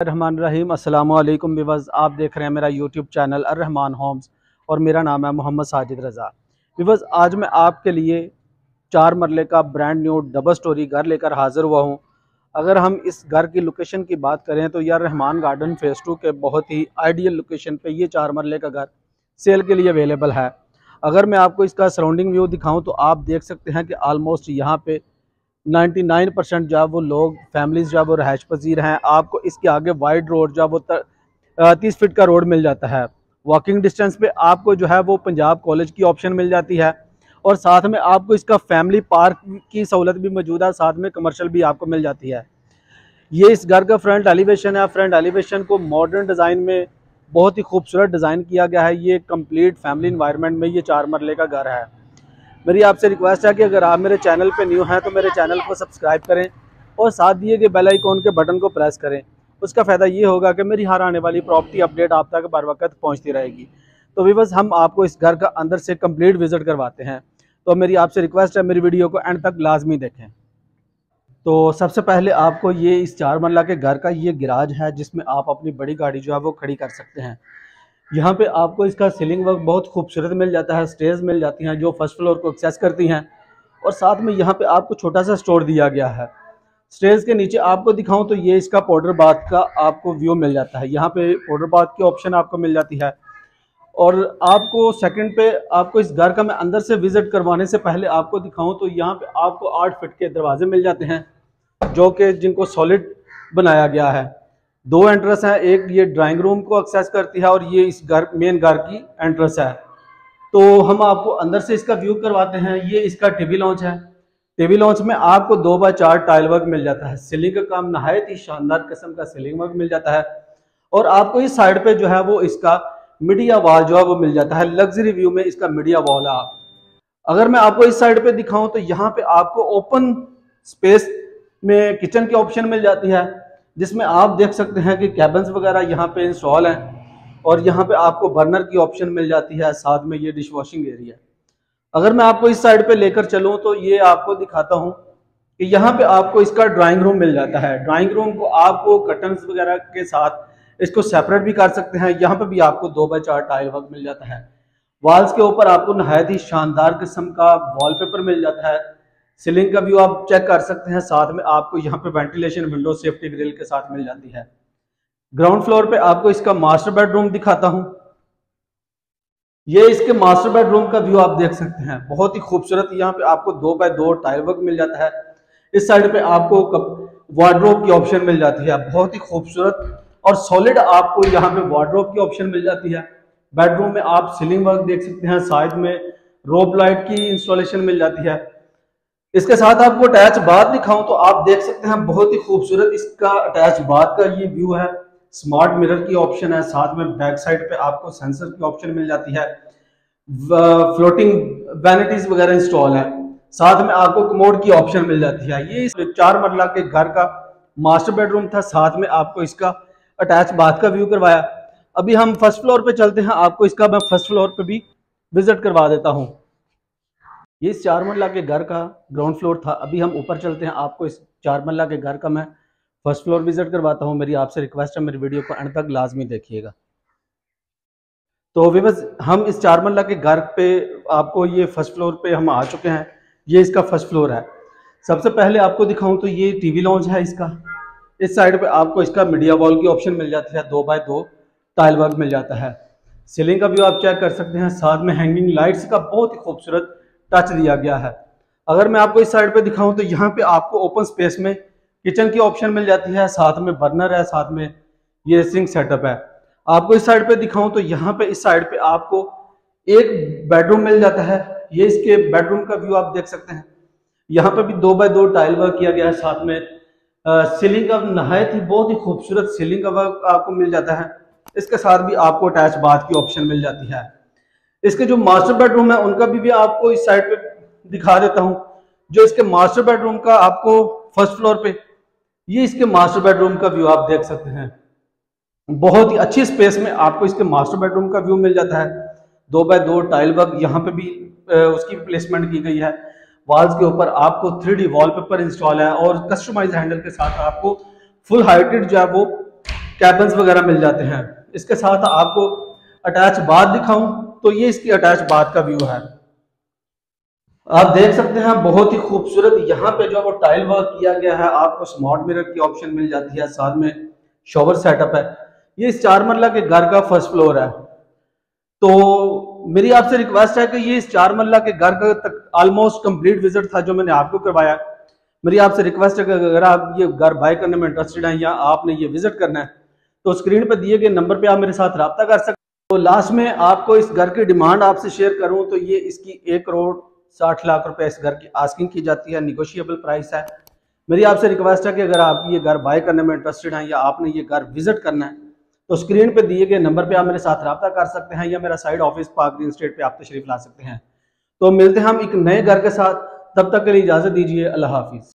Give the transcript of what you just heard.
रहमान रहीम अस्सलाम वालेकुम व्यूअर्स, आप देख रहे हैं मेरा यूट्यूब चैनल अर्रहमान होम्स और मेरा नाम है मोहम्मद साजिद रज़ा। व्यूअर्स, आज मैं आपके लिए 4 मरले का ब्रांड न्यू डबल स्टोरी घर लेकर हाज़िर हुआ हूं। अगर हम इस घर की लोकेशन की बात करें तो यह रहमान गार्डन फेज़ 2 के बहुत ही आइडियल लोकेशन पे ये 4 मरले का घर सेल के लिए अवेलेबल है। अगर मैं आपको इसका सराउंडिंग व्यू दिखाऊँ तो आप देख सकते हैं कि आलमोस्ट यहाँ पे 99% जो है वो लोग फैमिलीज जो है वो रहायश पजीर हैं। आपको इसके आगे वाइड रोड जो है वो 30 फीट का रोड मिल जाता है। वॉकिंग डिस्टेंस पे आपको जो है वो पंजाब कॉलेज की ऑप्शन मिल जाती है और साथ में आपको इसका फैमिली पार्क की सहूलत भी मौजूद है, साथ में कमर्शियल भी आपको मिल जाती है। ये इस घर का फ्रंट एलिवेशन है। फ्रंट एलिवेशन को मॉडर्न डिज़ाइन में बहुत ही खूबसूरत डिज़ाइन किया गया है। ये कंप्लीट फैमिली इन्वायरमेंट में ये 4 मरले का घर है। मेरी आपसे रिक्वेस्ट है कि अगर आप मेरे चैनल पे न्यू हैं तो मेरे चैनल को सब्सक्राइब करें और साथ दिए गए बेल आइकॉन के बटन को प्रेस करें। उसका फ़ायदा ये होगा कि मेरी हर आने वाली प्रॉपर्टी अपडेट आप तक बर वक्त पहुँचती रहेगी। तो व्यूअर्स, हम आपको इस घर का अंदर से कंप्लीट विजिट करवाते हैं। तो मेरी आपसे रिक्वेस्ट है मेरी वीडियो को एंड तक लाजमी देखें। तो सबसे पहले आपको ये इस 4 मरला के घर का ये गिराज है जिसमें आप अपनी बड़ी गाड़ी जो है वो खड़ी कर सकते हैं। यहाँ पे आपको इसका सीलिंग वर्क बहुत खूबसूरत मिल जाता है। स्टेज मिल जाती हैं जो फर्स्ट फ्लोर को एक्सेस करती हैं और साथ में यहाँ पे आपको छोटा सा स्टोर दिया गया है। स्टेज के नीचे आपको दिखाऊं तो ये इसका पाउडर बाथ का आपको व्यू मिल जाता है। यहाँ पे पाउडर बाथ की ऑप्शन आपको मिल जाती है और आपको सेकंड पे आपको इस घर का मैं अंदर से विजिट करवाने से पहले आपको दिखाऊं तो यहाँ पे आपको 8 फीट के दरवाजे मिल जाते हैं जो कि जिनको सॉलिड बनाया गया है। 2 एंट्रेंस हैं, एक ये ड्राइंग रूम को एक्सेस करती है और ये इस घर मेन घर की एंट्रेंस है। तो हम आपको अंदर से इसका व्यू करवाते हैं। ये इसका टीवी लॉन्च है। टीवी लॉन्च में आपको 2x4 टाइल वर्क मिल जाता है। सीलिंग का काम नहायत ही शानदार किस्म का सीलिंग वर्क मिल जाता है और आपको इस साइड पे जो है वो इसका मीडिया वॉल जो है वो मिल जाता है। लग्जरी व्यू में इसका मीडिया वॉल है। अगर मैं आपको इस साइड पे दिखाऊं तो यहाँ पे आपको ओपन स्पेस में किचन की ऑप्शन मिल जाती है जिसमें आप देख सकते हैं कि कैबिन्स वगैरह यहाँ पे इंस्टॉल हैं और यहाँ पे आपको बर्नर की ऑप्शन मिल जाती है। साथ में ये डिश वॉशिंग एरिया। अगर मैं आपको इस साइड पे लेकर चलूँ तो ये आपको दिखाता हूँ कि यहाँ पे आपको इसका ड्राइंग रूम मिल जाता है। ड्राइंग रूम को आपको कर्टन्स वगैरह के साथ इसको सेपरेट भी कर सकते हैं। यहाँ पे भी आपको 2x4 टाइल वर्क मिल जाता है। वॉल्स के ऊपर आपको नहायत ही शानदार किस्म का वॉलपेपर मिल जाता है। सीलिंग का व्यू आप चेक कर सकते हैं। साथ में आपको यहाँ पे वेंटिलेशन विंडो सेफ्टी ग्रिल के साथ मिल जाती है। ग्राउंड फ्लोर पे आपको इसका मास्टर बेडरूम दिखाता हूँ। ये इसके मास्टर बेडरूम का व्यू आप देख सकते हैं। बहुत ही खूबसूरत यहाँ पे आपको 2x2 टाइल वर्क मिल जाता है। इस साइड पे आपको वार्डरोब की ऑप्शन मिल जाती है। बहुत ही खूबसूरत और सॉलिड आपको यहाँ पे वार्डरोब की ऑप्शन मिल जाती है। बेडरूम में आप सीलिंग वर्क देख सकते हैं। साइड में रोप लाइट की इंस्टॉलेशन मिल जाती है। इसके साथ आपको अटैच बाथ दिखाऊं तो आप देख सकते हैं बहुत ही खूबसूरत इसका अटैच बाथ का ये व्यू है। स्मार्ट मिरर की ऑप्शन है। साथ में बैक साइड पे आपको सेंसर की ऑप्शन मिल जाती है। फ्लोटिंग वैनिटीज वगैरह इंस्टॉल है। साथ में आपको कमोड की ऑप्शन मिल जाती है। ये इस 4 मरला के घर का मास्टर बेडरूम था। साथ में आपको इसका अटैच बाथ का व्यू करवाया। अभी हम फर्स्ट फ्लोर पे चलते हैं। आपको इसका मैं फर्स्ट फ्लोर पे भी विजिट करवा देता हूँ। ये इस 4 मरला के घर का ग्राउंड फ्लोर था। अभी हम ऊपर चलते हैं। आपको इस 4 मरला के घर का मैं फर्स्ट फ्लोर विजिट करवाता हूँ। मेरी आपसे रिक्वेस्ट है मेरी वीडियो को अंत तक लाजमी देखिएगा। तो व्यूअर्स, हम इस 4 मरला के घर पे आपको ये फर्स्ट फ्लोर पे हम आ चुके हैं। ये इसका फर्स्ट फ्लोर है। सबसे पहले आपको दिखाऊं तो ये टीवी लॉन्च है इसका। इस साइड पे आपको इसका मीडिया वॉल की ऑप्शन मिल जाती है। 2x2 टाइल वर्क मिल जाता है। सीलिंग का व्यू आप चेक कर सकते हैं। साथ में हैंगिंग लाइट्स का बहुत ही खूबसूरत टच दिया गया है। अगर मैं आपको इस साइड पे दिखाऊं तो यहाँ पे आपको ओपन स्पेस में किचन की ऑप्शन मिल जाती है। साथ में बर्नर है। साथ में ये सिंक सेटअप है। आपको इस साइड पे दिखाऊं तो यहाँ पे इस साइड पे आपको एक बेडरूम मिल जाता है। ये इसके बेडरूम का व्यू आप देख सकते हैं। यहाँ पे भी 2x2 टाइल वर्क किया गया है। साथ में सीलिंग का नहायत ही बहुत ही खूबसूरत सीलिंग का वर्क आपको मिल जाता है। इसके साथ भी आपको अटैच बाथ की ऑप्शन मिल जाती है। इसके जो मास्टर बेडरूम है उनका भी आपको इस साइड पे दिखा देता हूं। जो इसके मास्टर बेडरूम का आपको फर्स्ट फ्लोर पे ये इसके मास्टर बेडरूम का व्यू आप देख सकते हैं। बहुत ही अच्छी स्पेस में आपको इसके मास्टर बेडरूम का व्यू मिल जाता है। 2x2 टाइल वर्क यहाँ पे भी उसकी प्लेसमेंट की गई है। वॉल्स के ऊपर आपको 3D वॉलपेपर इंस्टॉल है और कस्टमाइज हैंडल के साथ आपको फुल हाइटेड जो है वो कैबिन्स वगैरह मिल जाते हैं। इसके साथ आपको अटैच बाथ दिखाऊं तो ये इसकी अटैच बाथ का व्यू है। आप देख सकते हैं बहुत ही खूबसूरत यहाँ पे जो वो टाइल वर्क किया गया है। आपको स्मार्ट मिरर की ऑप्शन मिल जाती है, साथ में शॉवर सेटअप है। ये इस 4 मरला के घर का फर्स्ट फ्लोर है। तो मेरी आपसे रिक्वेस्ट है कि ये इस 4 मरला के घर का तक ऑलमोस्ट कंप्लीट विजिट था जो मैंने आपको करवाया। मेरी आपसे रिक्वेस्ट है कि अगर आप ये घर बाय करने में इंटरेस्टेड हैं या आपने ये विजिट करना है तो स्क्रीन पर दिए गए नंबर पे आप मेरे साथ रब्ता कर सकते हैं। तो लास्ट में आपको इस घर की डिमांड आपसे शेयर करूं तो ये इसकी 1,60,00,000 रुपए इस घर की आस्किंग की जाती है, निगोशिएबल प्राइस है। मेरी आपसे रिक्वेस्ट है कि अगर आप ये घर बाय करने में इंटरेस्टेड हैं या आपने ये घर विजिट करना है तो स्क्रीन पे दिए गए नंबर पे आप मेरे साथ रब्ता कर सकते हैं या मेरा side office park green state पे आप तशरीफ ला सकते हैं। तो मिलते हैं हम एक नए घर के साथ, तब तक के लिए इजाजत दीजिए। अल्लाह हाफिज।